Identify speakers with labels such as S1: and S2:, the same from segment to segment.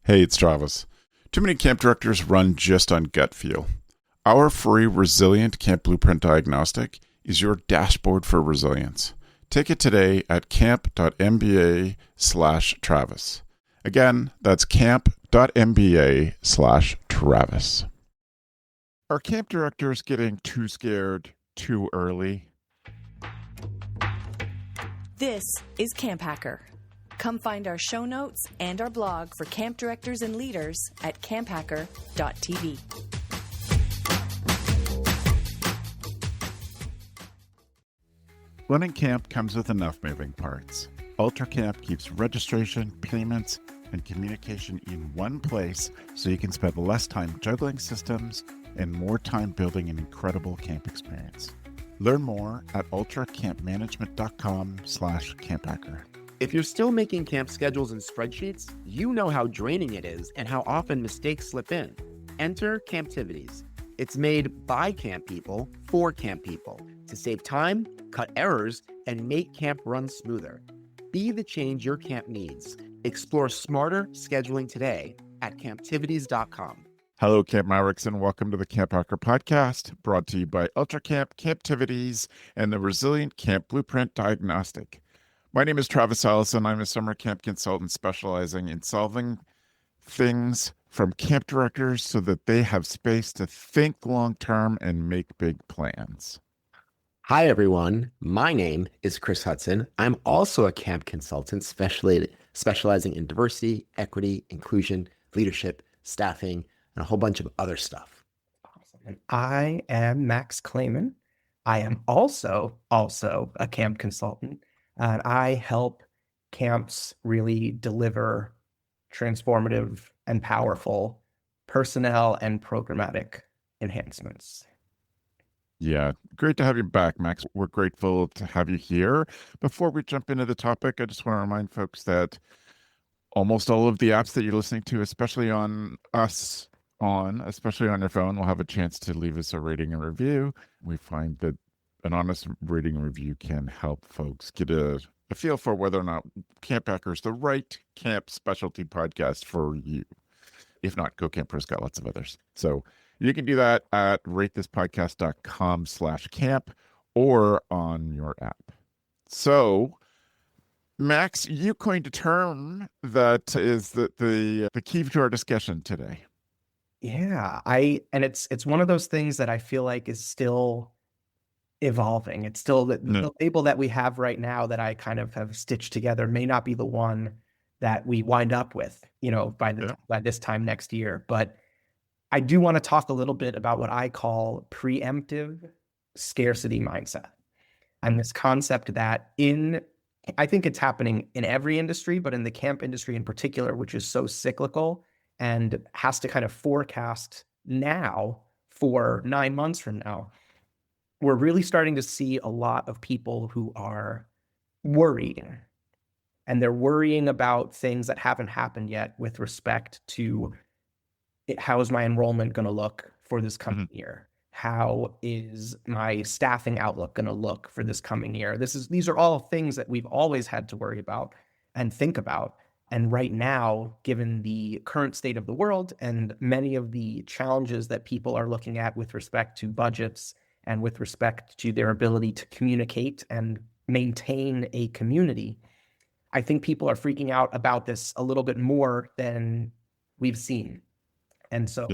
S1: Hey, it's Travis. Too many camp directors run just on gut feel. Our free Resilient Camp Blueprint Diagnostic is your dashboard for resilience. Take it today at camp.mba/Travis. Again, that's camp.mba/Travis. Are camp directors getting too scared too early?
S2: This is CampHacker. Come find our show notes and our blog for camp directors and leaders at camphacker.tv.
S1: Running camp comes with enough moving parts. UltraCamp keeps registration, payments, and communication in one place so you can spend less time juggling systems and more time building an incredible camp experience. Learn more at ultracampmanagement.com/camphacker.
S3: If you're still making camp schedules and spreadsheets, you know how draining it is and how often mistakes slip in. Enter Camptivities. It's made by camp people for camp people to save time, cut errors, and make camp run smoother. Be the change your camp needs. Explore smarter scheduling today at camptivities.com.
S1: Hello, Camp Mavericks, and welcome to the CampHacker podcast, brought to you by UltraCamp, Camptivities, and the Resilient Camp Blueprint Diagnostic. My name is Travis Allison. I'm a summer camp consultant specializing in solving things from camp directors so that they have space to think long-term and make big plans.
S3: Hi, everyone. My name is Chris Hudson. I'm also a camp consultant specializing in diversity, equity, inclusion, leadership, staffing, and a whole bunch of other stuff.
S4: Awesome. And I am Max Claman. I am also a camp consultant. And I help camps really deliver transformative and powerful personnel and programmatic enhancements.
S1: Yeah, great to have you back, Max. We're grateful to have you here. Before we jump into the topic, I just want to remind folks that almost all of the apps that you're listening to, especially on your phone, will have a chance to leave us a rating and review. We find that an honest rating and review can help folks get a feel for whether or not CampHacker is the right camp specialty podcast for you. If not, Go Camper's got lots of others. So you can do that at ratethispodcast.com/camp or on your app. So, Max, you coined a term that is the key to our discussion today.
S4: Yeah, and it's one of those things that I feel like is still evolving. It's still the label that we have right now that I kind of have stitched together may not be the one that we wind up with, by this time next year. But I do want to talk a little bit about what I call preemptive scarcity mindset. And this concept that I think it's happening in every industry, but in the camp industry in particular, which is so cyclical and has to kind of forecast now for 9 months from now, we're really starting to see a lot of people who are worried, and they're worrying about things that haven't happened yet with respect to how is my enrollment going to look for this coming year? How is my staffing outlook going to look for this coming year? These are all things that we've always had to worry about and think about. And right now, given the current state of the world and many of the challenges that people are looking at with respect to budgets and with respect to their ability to communicate and maintain a community, I think people are freaking out about this a little bit more than we've seen. And so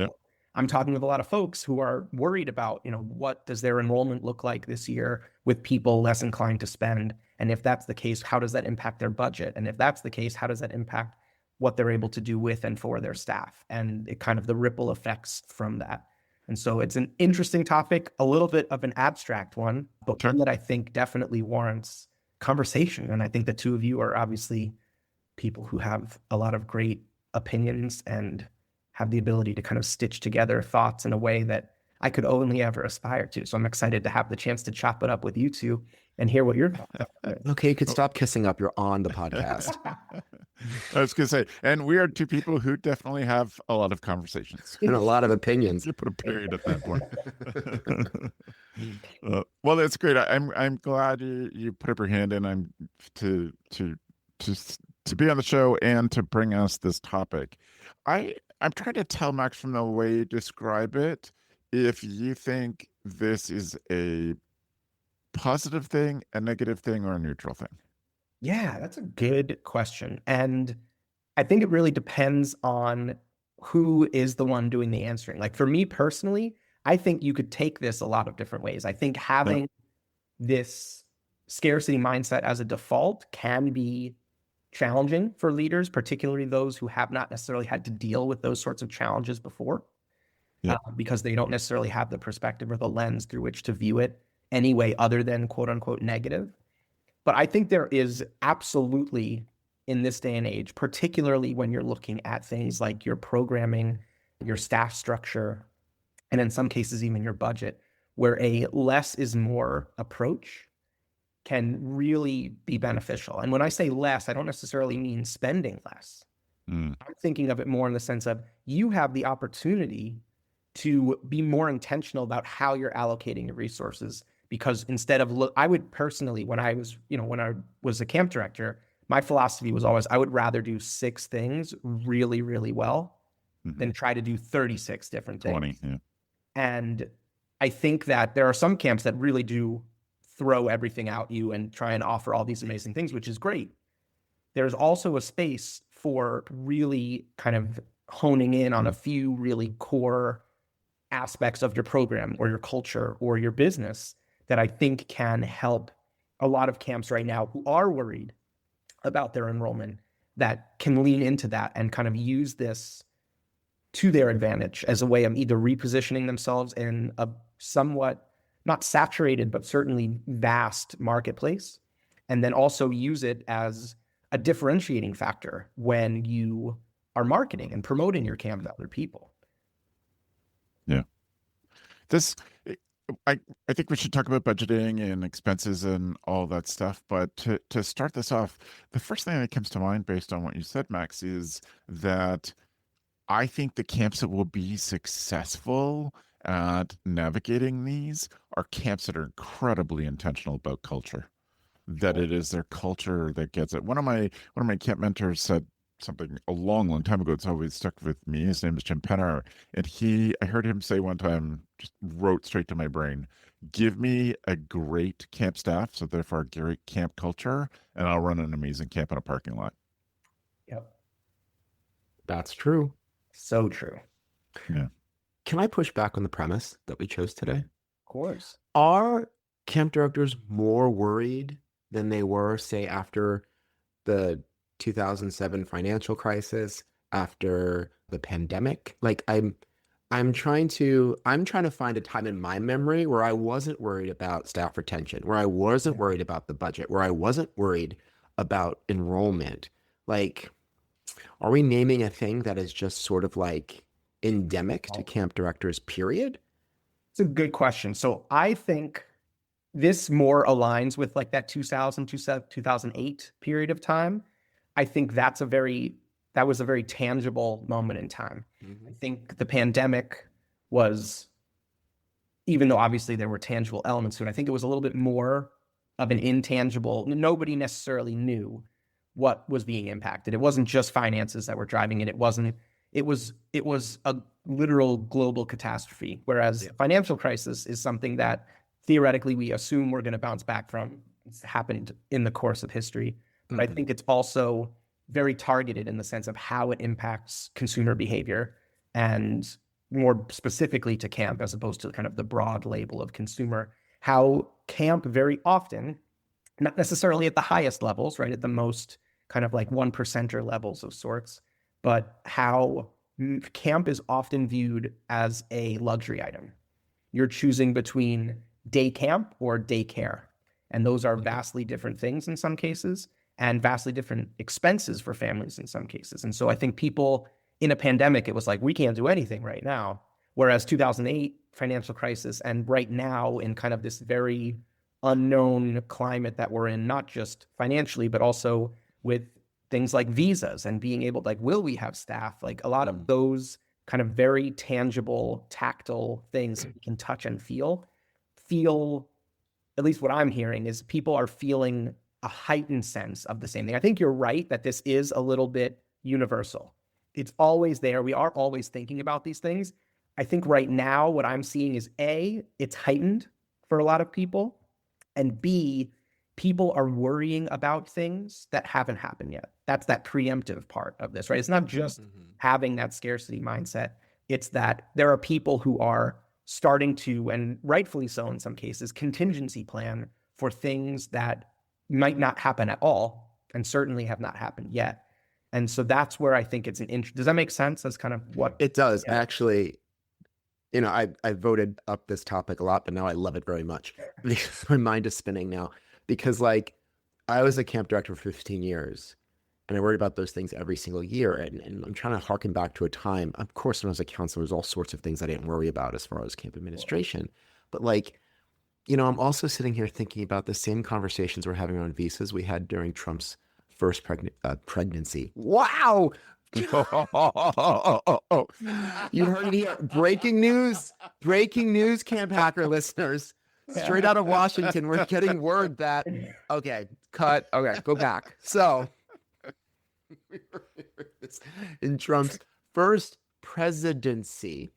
S4: I'm talking with a lot of folks who are worried about, what does their enrollment look like this year with people less inclined to spend? And if that's the case, how does that impact their budget? And if that's the case, how does that impact what they're able to do with and for their staff? And it kind of the ripple effects from that. And so it's an interesting topic, a little bit of an abstract one, but one that I think definitely warrants conversation. And I think the two of you are obviously people who have a lot of great opinions and have the ability to kind of stitch together thoughts in a way that I could only ever aspire to. So I'm excited to have the chance to chop it up with you two and hear what you're talking about.
S3: Okay, you could stop kissing up. You're on the podcast.
S1: I was going to say, and we are two people who definitely have a lot of conversations.
S3: And a lot of opinions.
S1: You put a period at that point. Well, that's great. I'm glad you put up your hand, and I'm to to be on the show and to bring us this topic. I'm trying to tell Max from the way you describe it if you think this is a positive thing, a negative thing, or a neutral thing.
S4: Yeah, that's a good question. And I think it really depends on who is the one doing the answering. Like for me personally, I think you could take this a lot of different ways. I think having this scarcity mindset as a default can be challenging for leaders, particularly those who have not necessarily had to deal with those sorts of challenges before, because they don't necessarily have the perspective or the lens through which to view it any way other than quote unquote negative. But I think there is absolutely, in this day and age, particularly when you're looking at things like your programming, your staff structure, and in some cases, even your budget, where a less is more approach can really be beneficial. And when I say less, I don't necessarily mean spending less. I'm thinking of it more in the sense of you have the opportunity to be more intentional about how you're allocating your resources. Because instead of I would personally, when I was a camp director, my philosophy was always, I would rather do 6 things really, really well than try to do 36 different things.
S1: 20, yeah.
S4: And I think that there are some camps that really do throw everything at you and try and offer all these amazing things, which is great. There's also a space for really kind of honing in on a few really core aspects of your program or your culture or your business that I think can help a lot of camps right now who are worried about their enrollment, that can lean into that and kind of use this to their advantage as a way of either repositioning themselves in a somewhat not saturated, but certainly vast marketplace, and then also use it as a differentiating factor when you are marketing and promoting your camp to other people.
S1: Yeah. I think we should talk about budgeting and expenses and all that stuff. But to start this off, the first thing that comes to mind based on what you said, Max, is that I think the camps that will be successful at navigating these are camps that are incredibly intentional about culture. That it is their culture that gets it. One of my camp mentors said something a long time ago. It's always stuck with me. His name is Jim Penner, and I heard him say one time, just wrote straight to my brain, give me a great camp staff, so therefore a great camp culture, and I'll run an amazing camp in a parking lot.
S4: Yep.
S3: That's true.
S4: So true.
S1: Yeah.
S3: Can I push back on the premise that we chose today?
S4: Of course.
S3: Are camp directors more worried than they were, say, after the 2007 financial crisis, after the pandemic? Like I'm trying to find a time in my memory where I wasn't worried about staff retention, where I wasn't worried about the budget, where I wasn't worried about enrollment. Like, are we naming a thing that is just sort of like endemic to camp directors, period?
S4: It's a good question. So I think this more aligns with like that 2008 period of time. I think that was a very tangible moment in time. I think the pandemic was, even though obviously there were tangible elements to it, I think it was a little bit more of an intangible. Nobody necessarily knew what was being impacted. It wasn't just finances that were driving it. It was a literal global catastrophe. Whereas financial crisis is something that theoretically we assume we're going to bounce back from. It's happened in the course of history. But I think it's also very targeted in the sense of how it impacts consumer behavior, and more specifically to camp as opposed to kind of the broad label of consumer. How camp very often, not necessarily at the highest levels, right, at the most kind of like 1%er levels of sorts, but how camp is often viewed as a luxury item. You're choosing between day camp or daycare, and those are vastly different things in some cases, and vastly different expenses for families in some cases. And so I think people in a pandemic, it was like, we can't do anything right now. Whereas 2008 financial crisis, and right now in kind of this very unknown climate that we're in, not just financially, but also with things like visas and being able to, like, will we have staff? Like a lot of those kind of very tangible, tactile things that we can touch and feel, at least what I'm hearing is people are feeling a heightened sense of the same thing. I think you're right that this is a little bit universal. It's always there. We are always thinking about these things. I think right now what I'm seeing is A, it's heightened for a lot of people, and B, people are worrying about things that haven't happened yet. That's that preemptive part of this, right? It's not just having that scarcity mindset. It's that there are people who are starting to, and rightfully so in some cases, contingency plan for things that might not happen at all, and certainly have not happened yet. And so that's where I think it's does that make sense? That's kind of what
S3: it does.
S4: Yeah.
S3: Actually, I voted up this topic a lot, but now I love it very much because my mind is spinning now. Because like I was a camp director for 15 years and I worried about those things every single year. And I'm trying to harken back to a time. Of course, when I was a counselor, there's all sorts of things I didn't worry about as far as camp administration. But like, I'm also sitting here thinking about the same conversations we're having around visas we had during Trump's first pregnancy. Wow. You heard it here. Breaking news, CampHacker listeners. Straight out of Washington, we're getting word that, okay, cut. Okay, go back. So, in Trump's first presidency,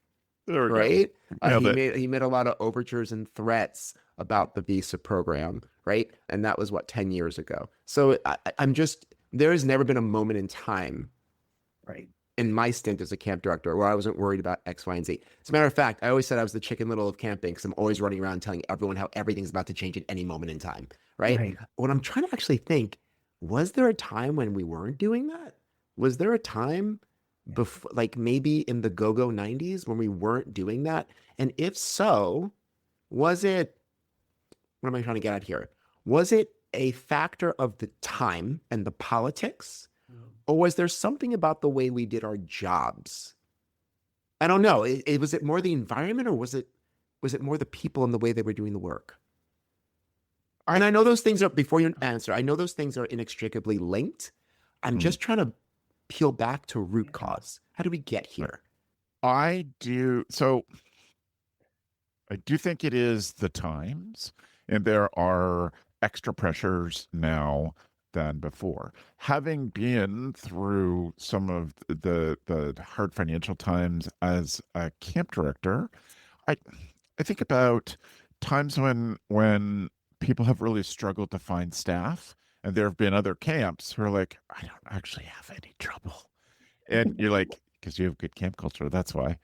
S3: right? He made a lot of overtures and threats about the visa program, right? And that was 10 years ago. So there has never been a moment in time,
S4: right,
S3: in my stint as a camp director where I wasn't worried about X, Y, and Z. As a matter of fact, I always said I was the Chicken Little of camping because I'm always running around telling everyone how everything's about to change at any moment in time, right? What I'm trying to actually think, was there a time when we weren't doing that? Was there a time before, like maybe in the go-go 90s when we weren't doing that? And if so, was it, what am I trying to get at here? Was it a factor of the time and the politics? Or was there something about the way we did our jobs? I don't know. Was it more the environment, or was it more the people and the way they were doing the work? And I know those things are, before you answer, I know those things are inextricably linked. I'm just trying to peel back to root cause. How do we get here?
S1: I do think it is the times, and there are extra pressures now than before. Having been through some of the hard financial times as a camp director, I think about times when people have really struggled to find staff, and there have been other camps who are like, I don't actually have any trouble. And you're like, because you have good camp culture, that's why.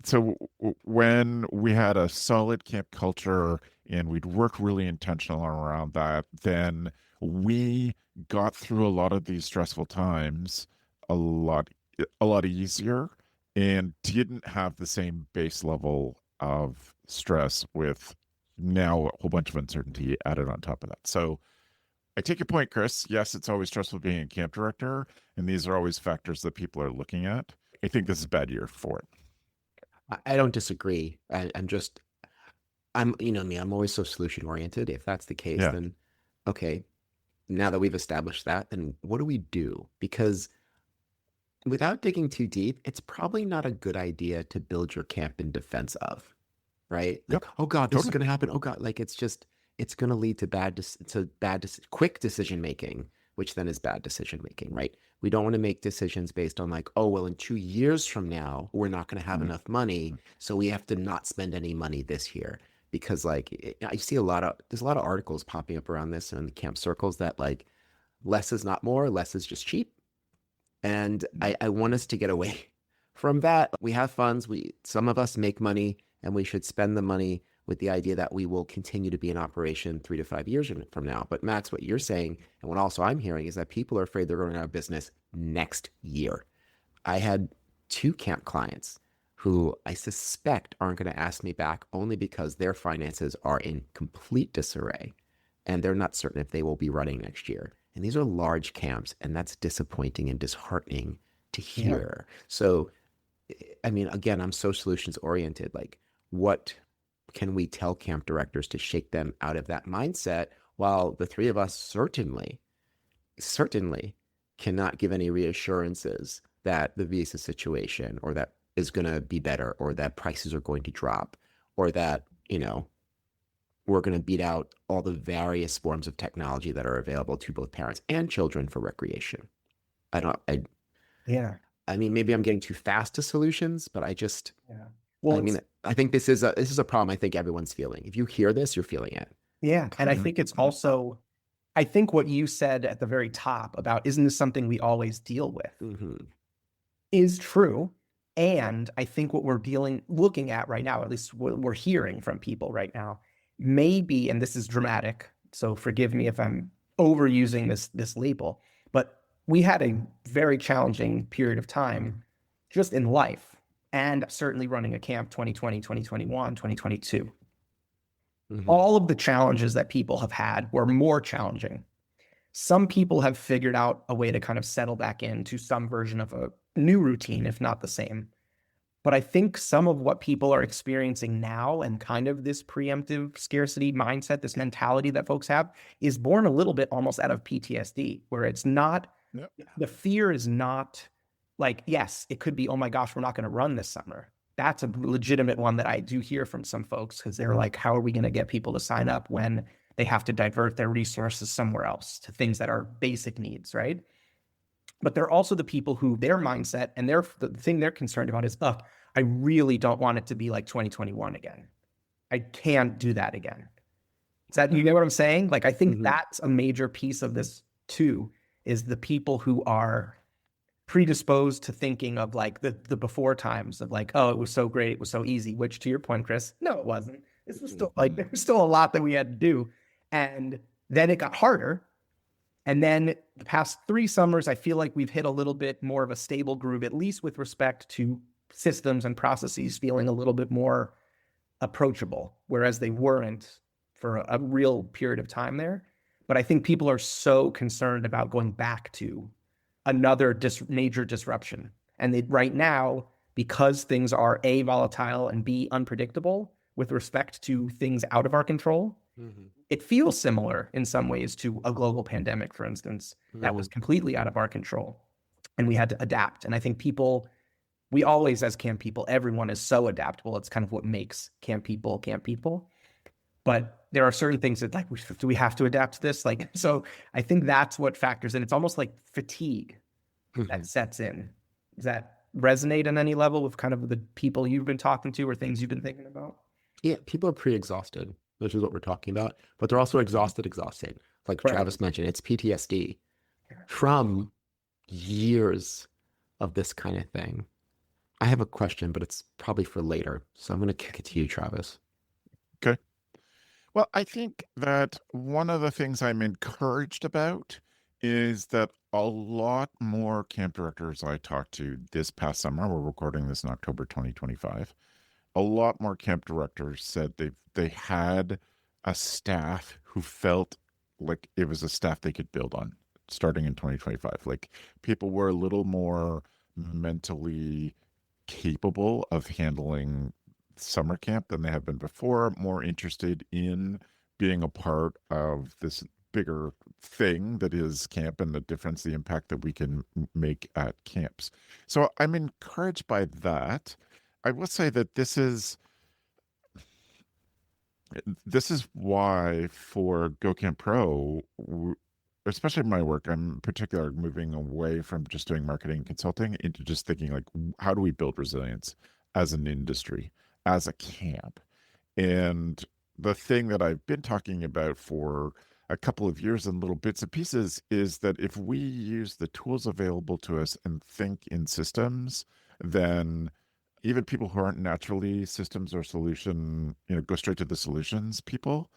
S1: So when we had a solid camp culture and we'd work really intentional around that, then we got through a lot of these stressful times a lot easier, and didn't have the same base level of stress with now a whole bunch of uncertainty added on top of that. So I take your point, Chris. Yes, it's always stressful being a camp director, and these are always factors that people are looking at. I think this is a bad year for it.
S3: I don't disagree. I'm me, I'm always so solution oriented. If that's the case, then okay, now that we've established that, then what do we do? Because without digging too deep, it's probably not a good idea to build your camp in defense of, right? Like, oh God, this is going to happen. Oh God, like it's going to lead to quick decision making, which then is bad decision making, right? We don't want to make decisions based on like, oh, well, in 2 years from now, we're not going to have enough money, so we have to not spend any money this year. Because like I see there's a lot of articles popping up around this in the camp circles that like less is not more, less is just cheap. And I want us to get away from that. We have funds, some of us make money, and we should spend the money with the idea that we will continue to be in operation 3 to 5 years from now. But Max, what you're saying, and what also I'm hearing, is that people are afraid they're going out of business next year. I had 2 camp clients who I suspect aren't going to ask me back only because their finances are in complete disarray and they're not certain if they will be running next year. And these are large camps, and that's disappointing and disheartening to hear. Yeah. So, I mean, again, I'm so solutions oriented. Like, what can we tell camp directors to shake them out of that mindset, while the 3 of us certainly cannot give any reassurances that the visa situation or that is going to be better, or that prices are going to drop, or that, we're going to beat out all the various forms of technology that are available to both parents and children for recreation.
S4: Yeah.
S3: I mean, maybe I'm getting too fast to solutions, but
S4: Yeah. Well,
S3: I think this is a problem I think everyone's feeling. If you hear this, you're feeling it.
S4: yeah. And I think it's also, I think what you said at the very top about, isn't this something we always deal with, is true. And I think what we're looking at right now, at least what we're hearing from people right now, maybe, and this is dramatic, so forgive me if I'm overusing this label, but we had a very challenging period of time just in life, and certainly running a camp 2020, 2021, 2022. All of the challenges that people have had were more challenging. Some people have figured out a way to kind of settle back into some version of a new routine, if not the same. But I think some of what people are experiencing now, and kind of this preemptive scarcity mindset, this mentality that folks have, is born a little bit almost out of PTSD, where it's not, the fear is not like, yes, it could be, oh my gosh, we're not going to run this summer. That's a legitimate one that I do hear from some folks, because they're like, how are we going to get people to sign up when they have to divert their resources somewhere else to things that are basic needs, right? But they're also the people who their mindset and the thing they're concerned about is, I really don't want it to be like 2021 again. I can't do that again. You get what I'm saying? Like, I think that's a major piece of this too, is the people who are predisposed to thinking of like the before times of like, oh, it was so great, it was so easy, which to your point, Chris, no, it wasn't. This was still like, there was still a lot that we had to do. And then it got harder. And then the past 3 summers, I feel like we've hit a little bit more of a stable groove, at least with respect to systems and processes feeling a little bit more approachable, whereas they weren't for a real period of time there. But I think people are so concerned about going back to another major disruption. And right now, because things are A, volatile, and B, unpredictable with respect to things out of our control, it feels similar in some ways to a global pandemic, for instance, that was completely out of our control. And we had to adapt. And I think we always, as camp people, everyone is so adaptable. It's kind of what makes camp people. But there are certain things that, like, do we have to adapt to this? Like, so I think that's what factors in. It's almost like fatigue that sets in. Does that resonate on any level with kind of the people you've been talking to or things you've been thinking about?
S3: Yeah, people are pretty exhausted, which is what we're talking about, but they're also exhausted. Like Travis mentioned, it's PTSD from years of this kind of thing. I have a question, but it's probably for later. So I'm going to kick it to you, Travis.
S1: Okay. Well, I think that one of the things I'm encouraged about is that a lot more camp directors I talked to this past summer, we're recording this in October 2025, a lot more camp directors said they had a staff who felt like it was a staff they could build on starting in 2025. Like, people were a little more mentally capable of handling summer camp than they have been before, more interested in being a part of this bigger thing that is camp and the difference, the impact that we can make at camps. So I'm encouraged by that. I will say that this is why for GoCamp Pro, especially in my work, I'm in particular moving away from just doing marketing and consulting into just thinking like, how do we build resilience as an industry, as a camp? And the thing that I've been talking about for a couple of years in little bits and pieces is that if we use the tools available to us and think in systems, then even people who aren't naturally systems or solution, go straight to the solutions people,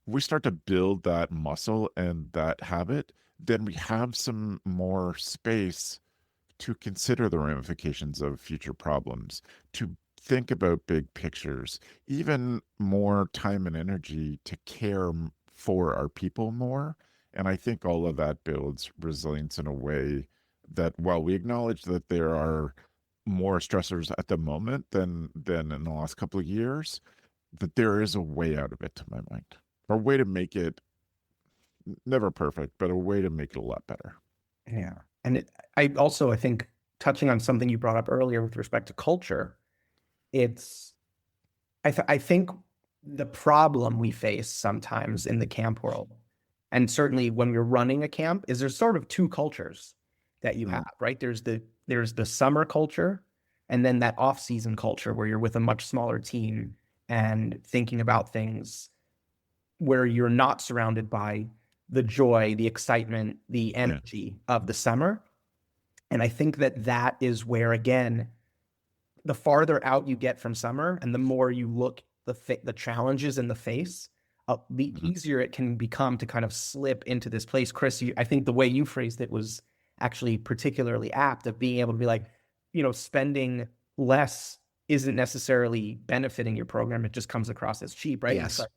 S1: we start to build that muscle and that habit, then we have some more space to consider the ramifications of future problems, to think about big pictures, even more time and energy to care for our people more. And I think all of that builds resilience in a way that, while we acknowledge that there are more stressors at the moment than in the last couple of years, that there is a way out of it, to my mind, or a way to make it never perfect, but a way to make it a lot better.
S4: Yeah. And I think, touching on something you brought up earlier with respect to culture, I think the problem we face sometimes in the camp world, and certainly when we're running a camp, is there's sort of two cultures that you have, right? There's the summer culture, and then that off-season culture where you're with a much smaller team and thinking about things where you're not surrounded by the joy, the excitement, the energy of the summer. And I think that is where, again, the farther out you get from summer and the more you look the challenges in the face, the easier it can become to kind of slip into this place. Chris, I think the way you phrased it was actually particularly apt, of being able to be like, spending less isn't necessarily benefiting your program. It just comes across as cheap, right?
S3: Yes.
S4: Like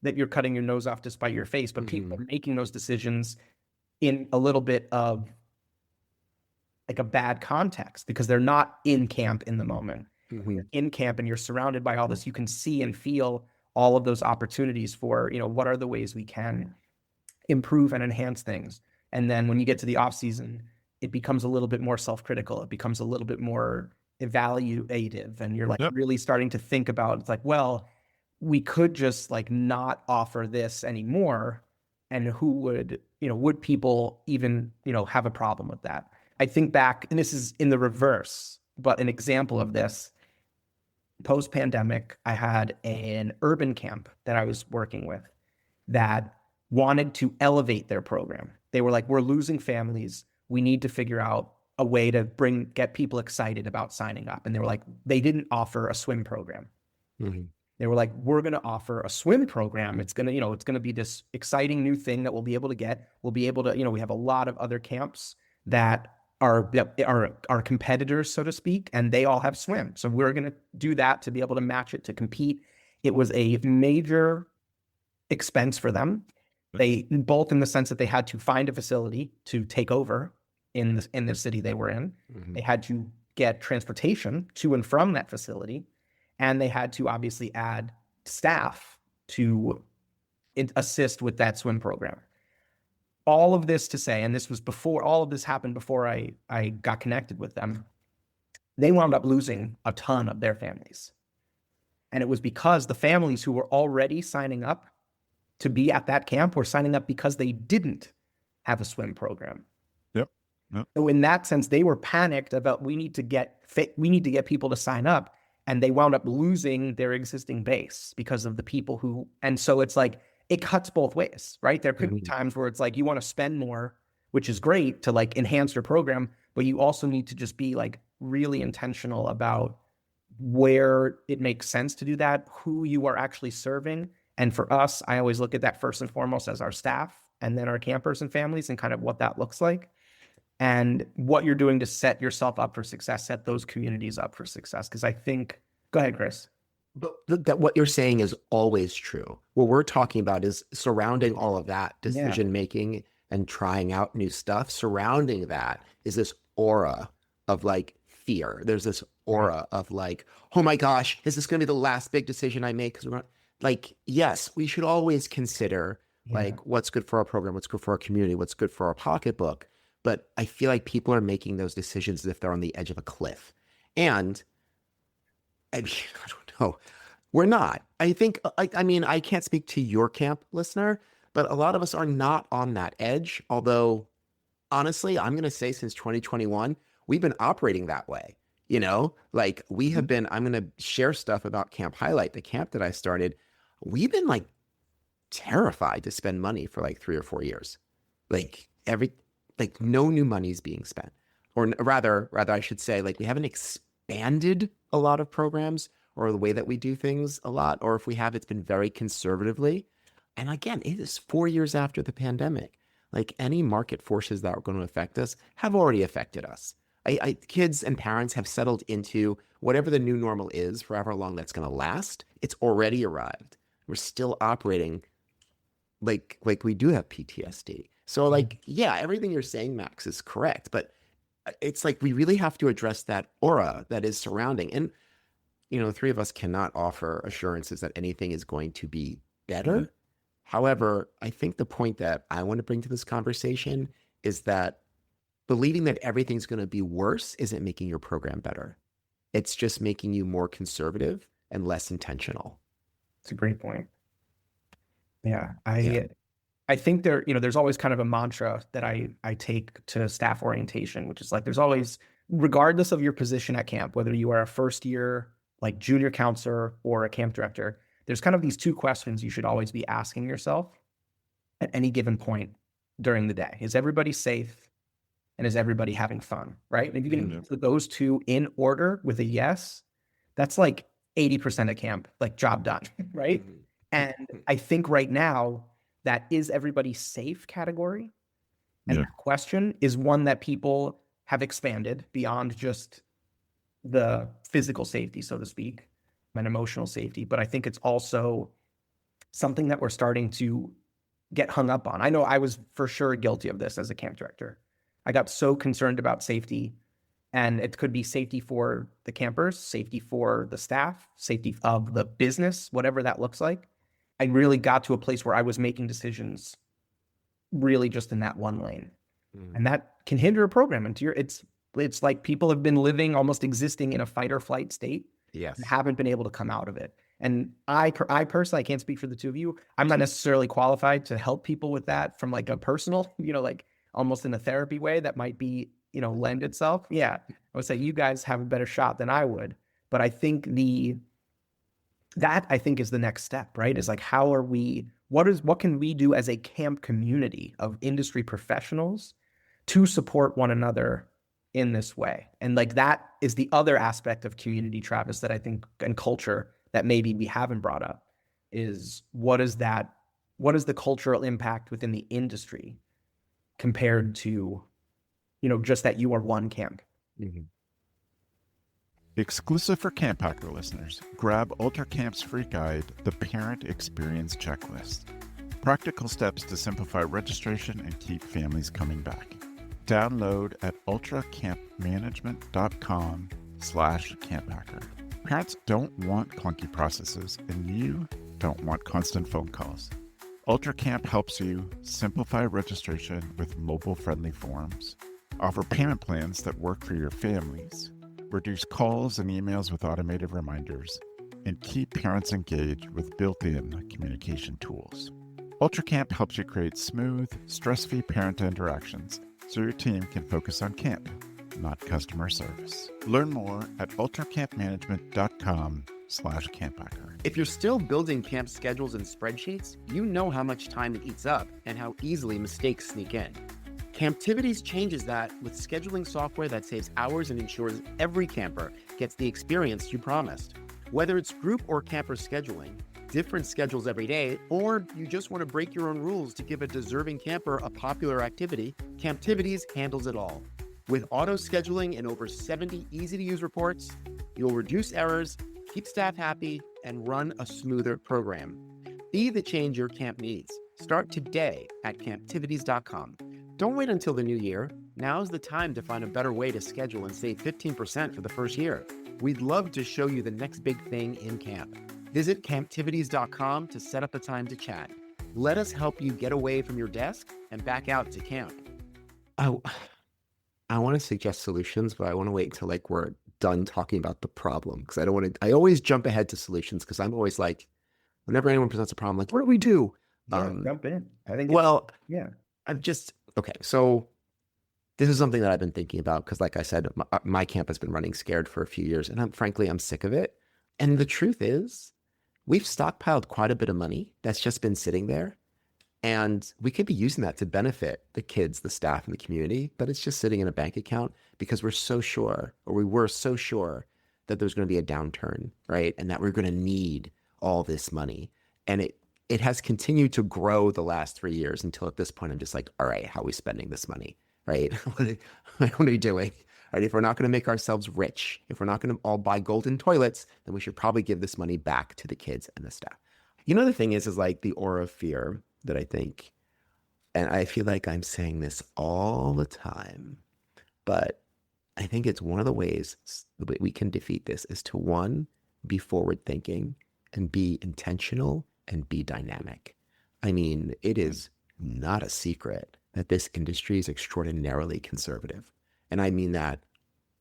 S4: that you're cutting your nose off to spite your face, but people are making those decisions in a little bit of like a bad context because they're not in camp in the moment. You're in camp and you're surrounded by all this. You can see and feel all of those opportunities for, what are the ways we can improve and enhance things. And then when you get to the off season, it becomes a little bit more self-critical. It becomes a little bit more evaluative. And you're like really starting to think about, it's like, well, we could just like not offer this anymore. And who would people even, have a problem with that? I think back, and this is in the reverse, but an example of this, post-pandemic, I had an urban camp that I was working with that wanted to elevate their program. They were like, we're losing families. We need to figure out a way to get people excited about signing up. And they were like, they didn't offer a swim program. They were like, we're going to offer a swim program. It's going to, it's going to be this exciting new thing that we'll be able to get. We'll be able to, we have a lot of other camps that are competitors, so to speak, and they all have swim. So we're going to do that to be able to match it, to compete. It was a major expense for them. They both in the sense that they had to find a facility to take over in the city they were in. They had to get transportation to and from that facility, and they had to obviously add staff to assist with that swim program. All of this to say, and this was before all of this happened, before I got connected with them, they wound up losing a ton of their families. And it was because the families who were already signing up to be at that camp were signing up because they didn't have a swim program.
S1: Yep.
S4: So in that sense, they were panicked about, we need to get people to sign up. And they wound up losing their existing base because of the people who, and so it's like, it cuts both ways, right? There could be times where it's like you want to spend more, which is great to like enhance your program, but you also need to just be like really intentional about where it makes sense to do that, who you are actually serving. And for us, I always look at that first and foremost as our staff and then our campers and families and kind of what that looks like and what you're doing to set yourself up for success, set those communities up for success. Because I think, go ahead, Chris.
S3: But that what you're saying is always true. What we're talking about is surrounding all of that decision making and trying out new stuff. Surrounding that is this aura of like fear. There's this aura of like, oh my gosh, is this going to be the last big decision I make? Because we're not, like, yes, we should always consider like what's good for our program, what's good for our community, what's good for our pocketbook. But I feel like people are making those decisions as if they're on the edge of a cliff. And I don't know. We're not. I think, I mean, I can't speak to your camp listener, but a lot of us are not on that edge. Although, honestly, I'm going to say since 2021, we've been operating that way. Like we have been, I'm going to share stuff about Camp Highlight, the camp that I started. We've been like terrified to spend money for like 3 or 4 years. Like no new money is being spent. Or rather I should say, like we haven't expanded a lot of programs or the way that we do things a lot, or if we have, it's been very conservatively. And again, it is 4 years after the pandemic. Like any market forces that are going to affect us have already affected us. Kids and parents have settled into whatever the new normal is for however long that's going to last. It's already arrived. We're still operating like we do have PTSD. So like, yeah, everything you're saying, Max, is correct. But it's like we really have to address that aura that is surrounding. And the three of us cannot offer assurances that anything is going to be better. However, I think the point that I want to bring to this conversation is that believing that everything's going to be worse isn't making your program better. It's just making you more conservative and less intentional.
S4: It's a great point. Yeah.
S3: Yeah.
S4: I think there's always kind of a mantra that I take to staff orientation, which is like, there's always, regardless of your position at camp, whether you are a first year, like junior counselor or a camp director, there's kind of these two questions you should always be asking yourself at any given point during the day. Is everybody safe? And is everybody having fun? Right. And if you can answer those two in order with a yes, that's like 80% of camp, like job done. Right. And I think right now, that is everybody safe category. And that question is one that people have expanded beyond just the physical safety, so to speak, and emotional safety. But I think it's also something that we're starting to get hung up on. I know I was for sure guilty of this as a camp director. I got so concerned about safety, and it could be safety for the campers, safety for the staff, safety of the business, whatever that looks like. I really got to a place where I was making decisions really just in that one lane. And that can hinder a program. And it's like people have been living, almost existing in a fight or flight state.
S3: Yes.
S4: And haven't been able to come out of it. And I personally, I can't speak for the two of you. I'm not necessarily qualified to help people with that from like a personal, like almost in a therapy way that might be, lend itself. Yeah. I would say you guys have a better shot than I would. But I think that I think is the next step, right? Is like, what can we do as a camp community of industry professionals to support one another in this way? And like, that is the other aspect of community, Travis, that I think, and culture, that maybe we haven't brought up, is what is the cultural impact within the industry compared to, just that you are one camp.
S1: Exclusive for CampHacker listeners, grab UltraCamp's free guide, The Parent Experience Checklist. Practical steps to simplify registration and keep families coming back. Download at ultracampmanagement.com/CampHacker. Parents don't want clunky processes, and you don't want constant phone calls. UltraCamp helps you simplify registration with mobile-friendly forms, offer payment plans that work for your families, reduce calls and emails with automated reminders, and keep parents engaged with built-in communication tools. UltraCamp helps you create smooth, stress-free parent interactions so your team can focus on camp, not customer service. Learn more at ultracampmanagement.com/CampHacker.
S3: If you're still building camp schedules and spreadsheets, you know how much time it eats up and how easily mistakes sneak in. Camptivities changes that with scheduling software that saves hours and ensures every camper gets the experience you promised. Whether it's group or camper scheduling, different schedules every day, or you just want to break your own rules to give a deserving camper a popular activity, Camptivities handles it all. With auto scheduling and over 70 easy-to-use reports, you'll reduce errors, keep staff happy, and run a smoother program. Be the change your camp needs. Start today at camptivities.com. Don't wait until the new year. Now's the time to find a better way to schedule and save 15% for the first year. We'd love to show you the next big thing in camp. Visit camptivities.com to set up a time to chat. Let us help you get away from your desk and back out to camp. I want to suggest solutions, but I want to wait till like we're done talking about the problem, because I always jump ahead to solutions, because I'm always like, whenever anyone presents a problem, like, what do we do?
S4: Jump in. I think.
S3: Okay, so this is something that I've been thinking about, because like I said, my camp has been running scared for a few years, and I'm sick of it. And the truth is, we've stockpiled quite a bit of money that's just been sitting there, and we could be using that to benefit the kids, the staff, and the community, but it's just sitting in a bank account because we were so sure that there's going to be a downturn, right? And that we're going to need all this money. And it has continued to grow the last 3 years until at this point, I'm just like, all right, how are we spending this money, right? What are we doing? Right? If we're not going to make ourselves rich, if we're not going to all buy golden toilets, then we should probably give this money back to the kids and the staff. The thing is like the aura of fear that I think, and I feel like I'm saying this all the time, but I think it's one of the ways that we can defeat this is to, one, be forward thinking, and be intentional, and be dynamic. I mean, it is not a secret that this industry is extraordinarily conservative. And I mean that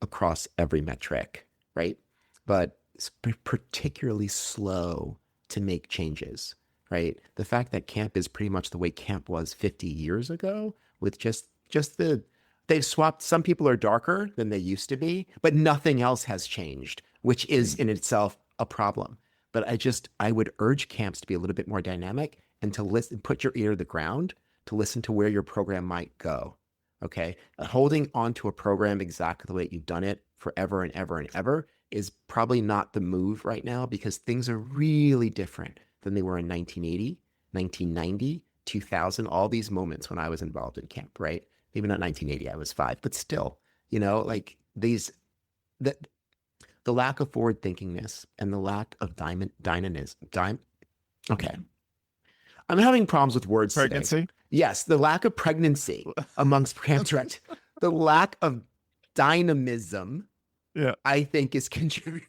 S3: across every metric, right? But it's particularly slow to make changes, right? The fact that camp is pretty much the way camp was 50 years ago, with just they've swapped. Some people are darker than they used to be, but nothing else has changed, which is in itself a problem. But I would urge camps to be a little bit more dynamic and to listen, put your ear to the ground to listen to where your program might go. Okay. Holding on to a program exactly the way you've done it forever and ever and ever is probably not the move right now, because things are really different than they were in 1980, 1990, 2000, all these moments when I was involved in camp, right? Maybe not 1980, I was 5, but still, like the lack of forward thinkingness and the lack of dynamism. Okay. I'm having problems with words
S1: Pregnancy?
S3: today. Yes, the lack of pregnancy amongst camp directors, the lack of dynamism, I think is contributing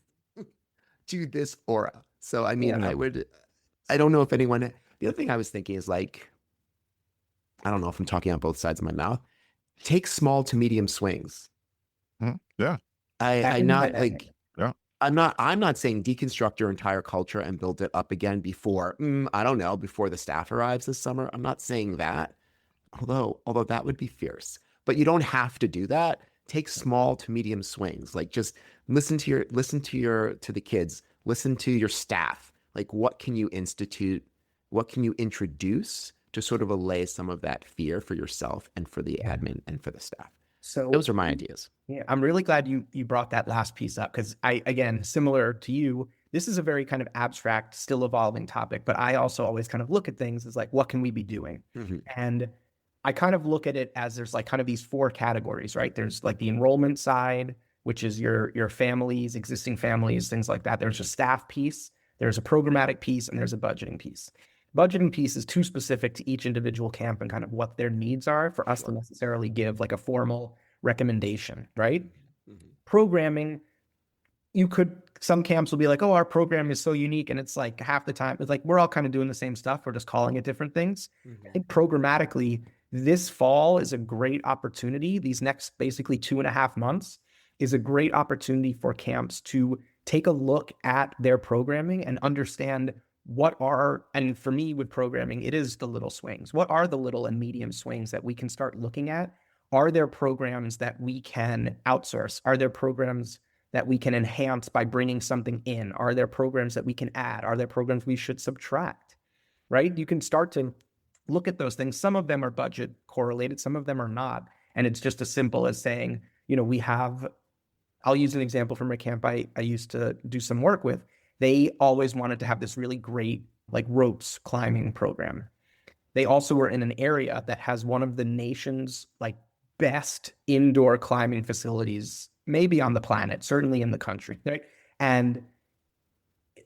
S3: to this aura. So, I mean, I don't know if anyone, the other thing I was thinking is I don't know if I'm talking on both sides of my mouth. Take small to medium swings.
S1: Yeah.
S3: I'm not saying deconstruct your entire culture and build it up again before the staff arrives this summer. I'm not saying that, although that would be fierce. But you don't have to do that. Take small to medium swings. Just listen to the kids, listen to your staff. What can you institute? What can you introduce to sort of allay some of that fear for yourself and for the admin and for the staff?
S4: So
S3: those are my ideas.
S4: Yeah, I'm really glad you brought that last piece up, because again, similar to you, this is a very kind of abstract, still evolving topic, but I also always kind of look at things as what can we be doing? Mm-hmm. And I kind of look at it as there's kind of these 4 categories, right? There's the enrollment side, which is your families, existing families, things like that. There's a staff piece, there's a programmatic piece, and there's a budgeting piece. Budgeting piece is too specific to each individual camp and kind of what their needs are for us to necessarily give a formal recommendation, right? Mm-hmm. Programming, some camps will be oh, our program is so unique, and it's half the time, it's we're all kind of doing the same stuff, we're just calling it different things. Mm-hmm. I think programmatically, this fall is a great opportunity. These next basically 2.5 months is a great opportunity for camps to take a look at their programming and understand and for me with programming, it is the little swings. What are the little and medium swings that we can start looking at? Are there programs that we can outsource? Are there programs that we can enhance by bringing something in? Are there programs that we can add? Are there programs we should subtract, right? You can start to look at those things. Some of them are budget correlated, some of them are not. And it's just as simple as saying, I'll use an example from a camp I used to do some work with. They always wanted to have this really great ropes climbing program. They also were in an area that has one of the nation's best indoor climbing facilities, maybe on the planet, certainly in the country, right? And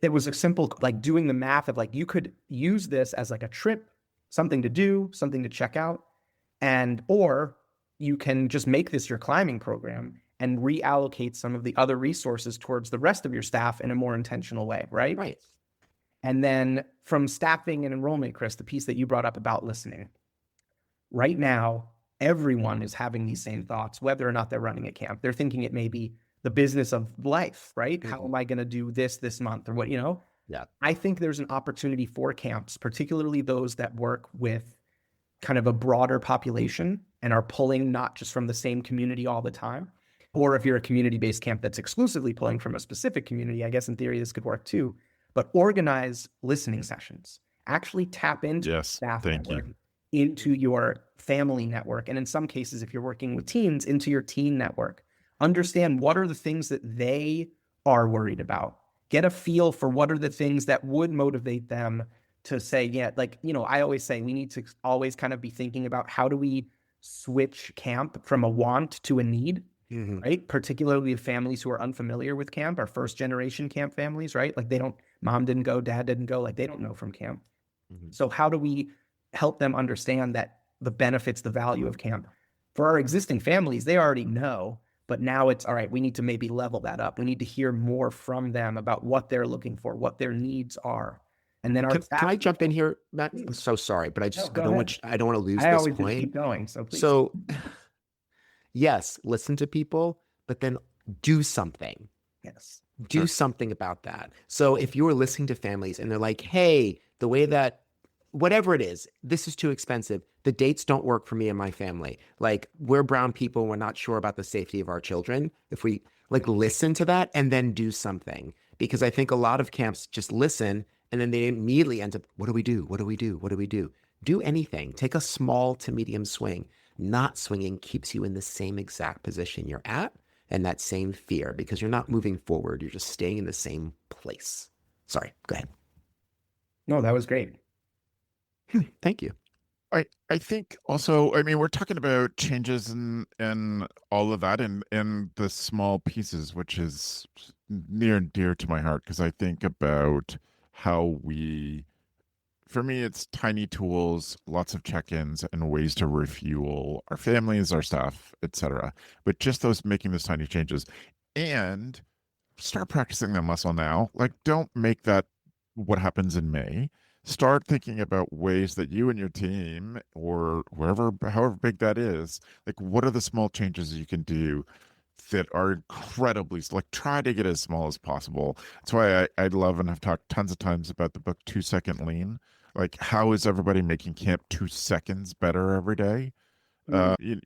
S4: it was a simple, doing the math of you could use this as a trip, something to do, something to check out, or you can just make this your climbing program and reallocate some of the other resources towards the rest of your staff in a more intentional way, right?
S3: Right.
S4: And then from staffing and enrollment, Chris, the piece that you brought up about listening. Right now, everyone is having these same thoughts, whether or not they're running a camp. They're thinking it may be the business of life, right? Mm-hmm. How am I going to do this month or what,
S3: Yeah.
S4: I think there's an opportunity for camps, particularly those that work with kind of a broader population and are pulling not just from the same community all the time. Or if you're a community-based camp that's exclusively pulling from a specific community, I guess in theory this could work too. But organize listening sessions. Actually tap into staff network, into your family network, and in some cases, if you're working with teens, into your teen network. Understand what are the things that they are worried about. Get a feel for what are the things that would motivate them to say, I always say we need to always kind of be thinking about how do we switch camp from a want to a need. Mm-hmm. Right? Particularly of families who are unfamiliar with camp, our first generation camp families, right? Mom didn't go, dad didn't go, they don't know from camp. Mm-hmm. So how do we help them understand that the benefits, the value of camp? For our existing families, they already know, but now it's all right, we need to maybe level that up. We need to hear more from them about what they're looking for, what their needs are. And then
S3: can I jump in here, Matt? I'm so sorry, but I don't want to lose this
S4: always
S3: point.
S4: Just keep going. So please.
S3: So yes, listen to people, but then do something.
S4: Yes.
S3: Do
S1: Sure.
S3: something about that. So if you are listening to families and they're like, hey, the way that whatever it is, this is too expensive. The dates don't work for me and my family. Like, we're brown people. We're not sure about the safety of our children. If we like listen to that and then do something, because I think a lot of camps just listen and then they immediately end up, what do we do? What do we do? What do we do? Do anything. Take a small to medium swing. Not swinging keeps you in the same exact position you're at and that same fear, because you're not moving forward. You're just staying in the same place. Sorry, go ahead.
S4: No, that was great.
S3: Thank you.
S1: I think also, I mean, we're talking about changes and all of that and the small pieces, which is near and dear to my heart, because I think about how for me, it's tiny tools, lots of check-ins and ways to refuel our families, our staff, etc. But just making those tiny changes and start practicing that muscle now. Like, don't make that what happens in May. Start thinking about ways that you and your team, or wherever, however big that is, like, what are the small changes you can do that are incredibly, like, try to get as small as possible. That's why I love and have talked tons of times about the book 2 Second Lean. Like, how is everybody making camp 2 seconds better every day?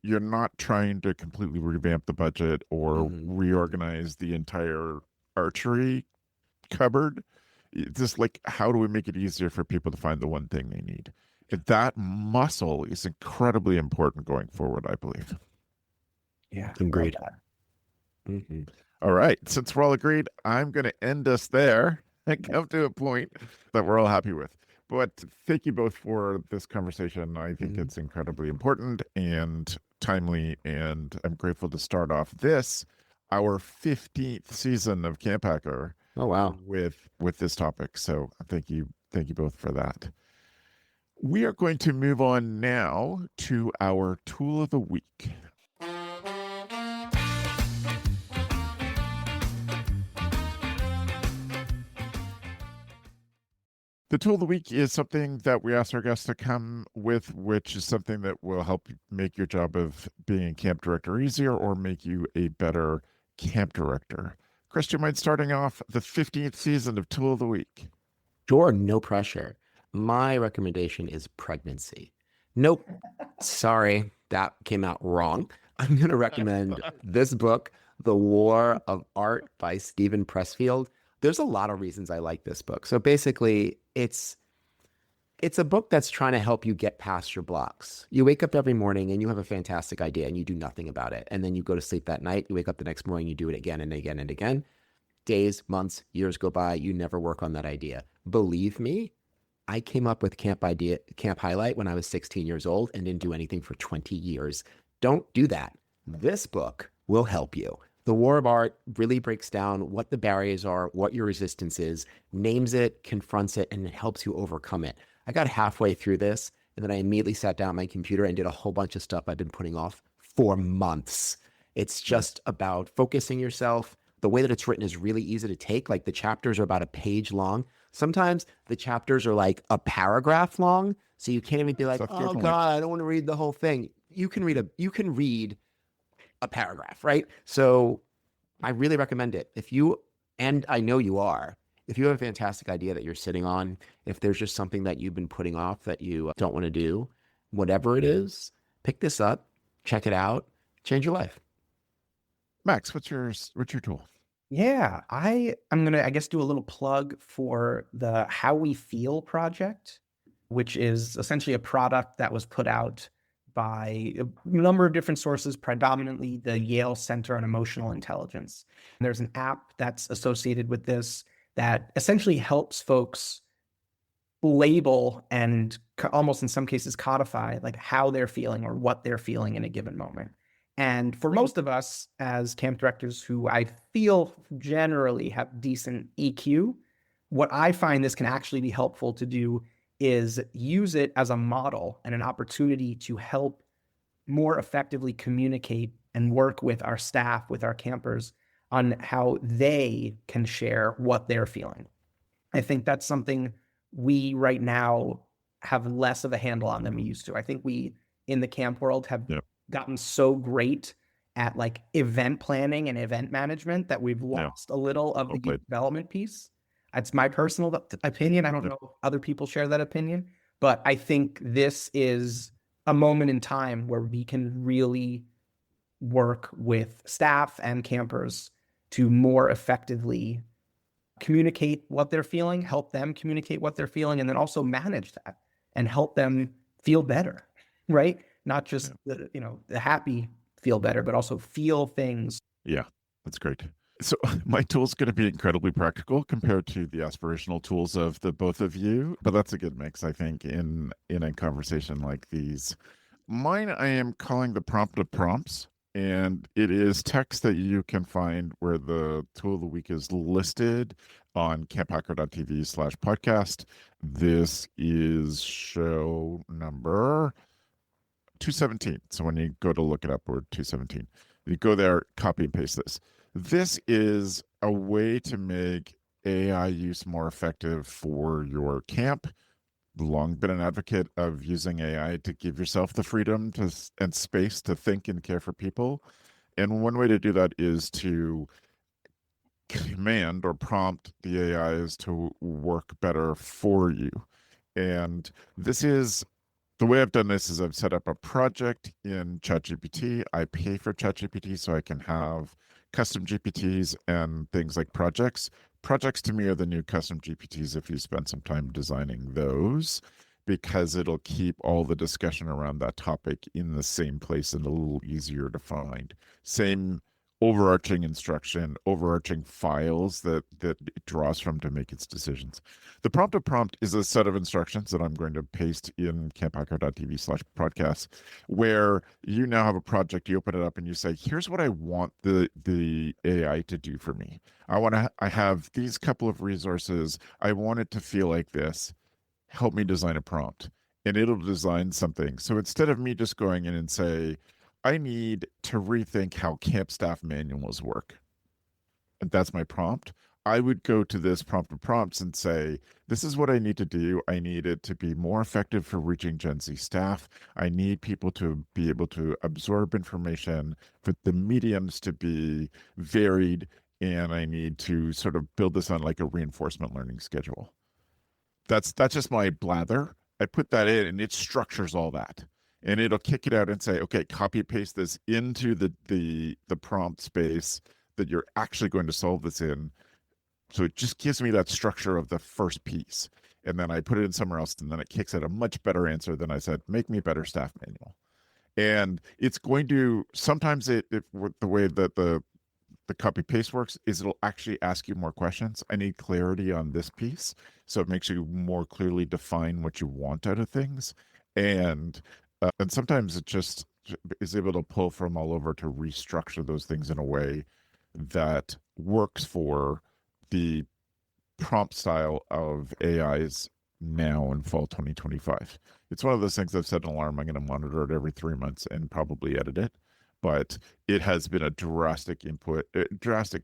S1: You're not trying to completely revamp the budget or reorganize the entire archery cupboard. It's just like, how do we make it easier for people to find the one thing they need? That muscle is incredibly important going forward, I believe.
S4: Yeah.
S3: Agreed.
S1: All right. Since we're all agreed, I'm going to end us there and come to a point that we're all happy with. But thank you both for this conversation. I think it's incredibly important and timely, and I'm grateful to start off our 15th season of CampHacker.
S3: Oh, wow.
S1: With this topic. So thank you both for that. We are going to move on now to our tool of the week. The tool of the week is something that we ask our guests to come with, which is something that will help make your job of being a camp director easier or make you a better camp director. Chris, do you mind starting off the 15th season of Tool of the Week?
S3: Sure, no pressure. My recommendation is pregnancy. Nope. Sorry, that came out wrong. I'm going to recommend this book, The War of Art by Stephen Pressfield. There's a lot of reasons I like this book. So basically, it's a book that's trying to help you get past your blocks. You wake up every morning and you have a fantastic idea and you do nothing about it. And then you go to sleep that night, you wake up the next morning, you do it again and again and again. Days, months, years go by, you never work on that idea. Believe me, I came up with Camp Highlight when I was 16 years old and didn't do anything for 20 years. Don't do that. This book will help you. The War of Art really breaks down what the barriers are, what your resistance is, names it, confronts it, and it helps you overcome it. I got halfway through this, and then I immediately sat down at my computer and did a whole bunch of stuff I've been putting off for months. It's just about focusing yourself. The way that it's written is really easy to take. Like, the chapters are about a page long. Sometimes the chapters are like a paragraph long, so you can't even be like, oh God, I don't want to read the whole thing. You can read a paragraph, right? So I really recommend it. And I know you are, if you have a fantastic idea that you're sitting on, if there's just something that you've been putting off that you don't want to do, whatever it is, pick this up, check it out, change your life.
S1: Max, what's your tool?
S4: Yeah, I'm going to, I guess, do a little plug for the How We Feel project, which is essentially a product that was put out by a number of different sources, predominantly the Yale Center on Emotional Intelligence. And there's an app that's associated with this that essentially helps folks label and almost in some cases codify like how they're feeling or what they're feeling in a given moment. And for most of us as camp directors who I feel generally have decent EQ, what I find this can actually be helpful to do is use it as a model and an opportunity to help more effectively communicate and work with our staff, with our campers, on how they can share what they're feeling. I think that's something we right now have less of a handle on than we used to. I think we in the camp world have gotten so great at like event planning and event management that we've lost a little of the youth development piece. That's my personal opinion. I don't know if other people share that opinion, but I think this is a moment in time where we can really work with staff and campers to more effectively communicate what they're feeling, help them communicate what they're feeling, and then also manage that and help them feel better, right? Not just the happy feel better, but also feel things.
S1: Yeah, that's great. So my tool's going to be incredibly practical compared to the aspirational tools of the both of you, but that's a good mix, I think, in a conversation like these. Mine, I am calling the prompt of prompts, and it is text that you can find where the tool of the week is listed on camphacker.tv/podcast. This is show number 217. So when you go to look it up, we're 217. You go there, copy and paste this. This is a way to make AI use more effective for your camp. Long been an advocate of using AI to give yourself the freedom and space to think and care for people. And one way to do that is to command or prompt the AIs to work better for you. And this is the way I've done this is I've set up a project in ChatGPT. I pay for ChatGPT so I can have custom GPTs and things like projects. Projects to me are the new custom GPTs if you spend some time designing those, because it'll keep all the discussion around that topic in the same place and a little easier to find. Same overarching instruction, overarching files that it draws from to make its decisions. The prompt of prompt is a set of instructions that I'm going to paste in camphacker.tv/podcast, where you now have a project, you open it up and you say, here's what I want the AI to do for me. I have these couple of resources. I want it to feel like this. Help me design a prompt. And it'll design something. So instead of me just going in and say, I need to rethink how camp staff manuals work, and that's my prompt, I would go to this prompt of prompts and say, this is what I need to do. I need it to be more effective for reaching Gen Z staff. I need people to be able to absorb information, for the mediums to be varied, and I need to sort of build this on like a reinforcement learning schedule. That's just my blather. I put that in and it structures all that. And it'll kick it out and say, okay, copy paste this into the prompt space that you're actually going to solve this in. So it just gives me that structure of the first piece. And then I put it in somewhere else, and then it kicks out a much better answer than I said, make me a better staff manual. And it's going to, sometimes the way that the copy paste works is it'll actually ask you more questions. I need clarity on this piece. So it makes you more clearly define what you want out of things. And sometimes it just is able to pull from all over to restructure those things in a way that works for the prompt style of AIs now in fall 2025. It's one of those things I've set an alarm. I'm going to monitor it every 3 months and probably edit it. But it has been a drastic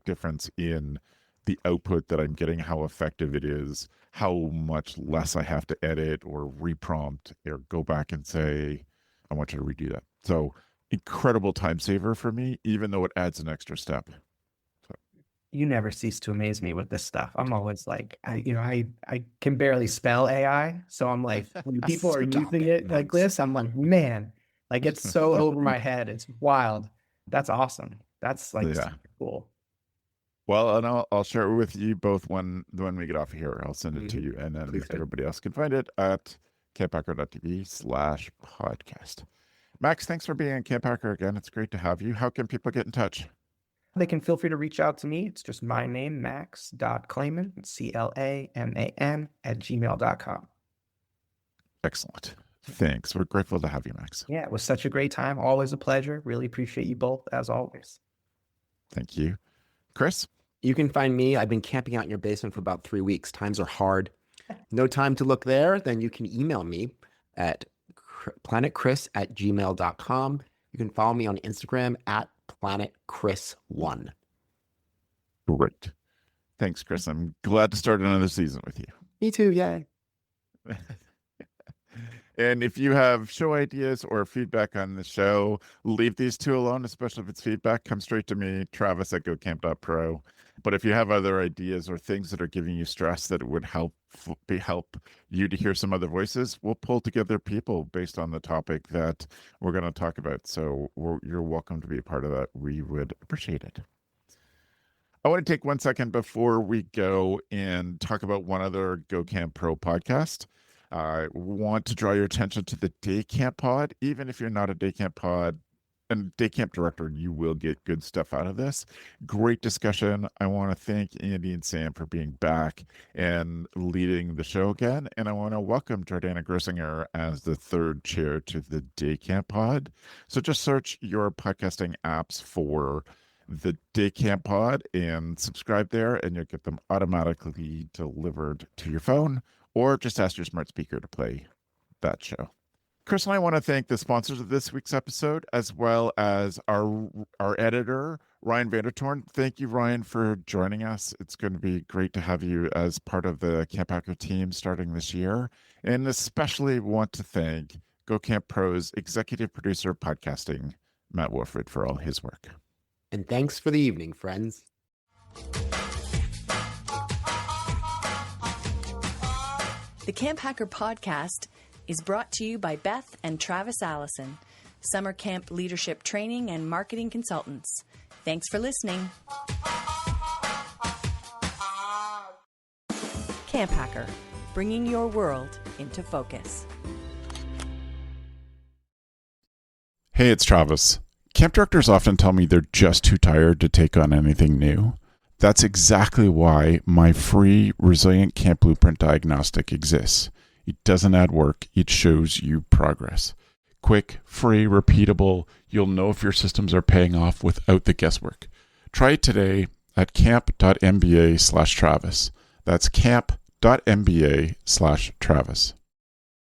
S1: difference in the output that I'm getting, how effective it is, how much less I have to edit or reprompt or go back and say, I want you to redo that. So incredible time saver for me, even though it adds an extra step. So.
S4: You never cease to amaze me with this stuff. I'm always like, I can barely spell AI. So I'm like, when people are using it like this, I'm like, man, like it's so over my head. It's wild. That's awesome. That's like super cool.
S1: Well, and I'll share it with you both when we get off of here. I'll send it to you, and then everybody else can find it at camphacker.tv/podcast. Max, thanks for being on CampHacker again. It's great to have you. How can people get in touch?
S4: They can feel free to reach out to me. It's just my name, max.claman, CLAMAN @gmail.com.
S1: Excellent. Thanks. We're grateful to have you, Max.
S4: Yeah, it was such a great time. Always a pleasure. Really appreciate you both, as always.
S1: Thank you. Chris?
S3: You can find me. I've been camping out in your basement for about 3 weeks. Times are hard. No time to look there? Then you can email me at planetchris@gmail.com. You can follow me on Instagram at planetchris1.
S1: Great. Thanks, Chris. I'm glad to start another season with you.
S3: Me too. Yay.
S1: And if you have show ideas or feedback on the show, leave these two alone, especially if it's feedback. Come straight to me, Travis at gocamp.pro. But if you have other ideas or things that are giving you stress that would help you to hear some other voices, we'll pull together people based on the topic that we're going to talk about. So you're welcome to be a part of that. We would appreciate it. I want to take 1 second before we go and talk about one other GoCamp Pro podcast. I want to draw your attention to the Day Camp Pod. Even if you're not a Day Camp Pod and Day Camp director, you will get good stuff out of this. Great discussion. I want to thank Andy and Sam for being back and leading the show again. And I want to welcome Jordana Grosinger as the third chair to the Day Camp Pod. So just search your podcasting apps for the Day Camp Pod and subscribe there, and you'll get them automatically delivered to your phone, or just ask your smart speaker to play that show. Chris and I want to thank the sponsors of this week's episode, as well as our editor, Ryan Vandertorn. Thank you, Ryan, for joining us. It's going to be great to have you as part of the CampHacker team starting this year. And especially want to thank GoCamp Pro's executive producer of podcasting, Matt Wolford, for all his work.
S3: And thanks for the evening, friends.
S2: The CampHacker podcast is brought to you by Beth and Travis Allison, summer camp leadership training and marketing consultants. Thanks for listening. CampHacker, bringing your world into focus.
S1: Hey, it's Travis. Camp directors often tell me they're just too tired to take on anything new. That's exactly why my free Resilient Camp Blueprint Diagnostic exists. It doesn't add work, it shows you progress. Quick, free, repeatable, you'll know if your systems are paying off without the guesswork. Try it today at camp.mba/Travis. That's camp.mba/Travis.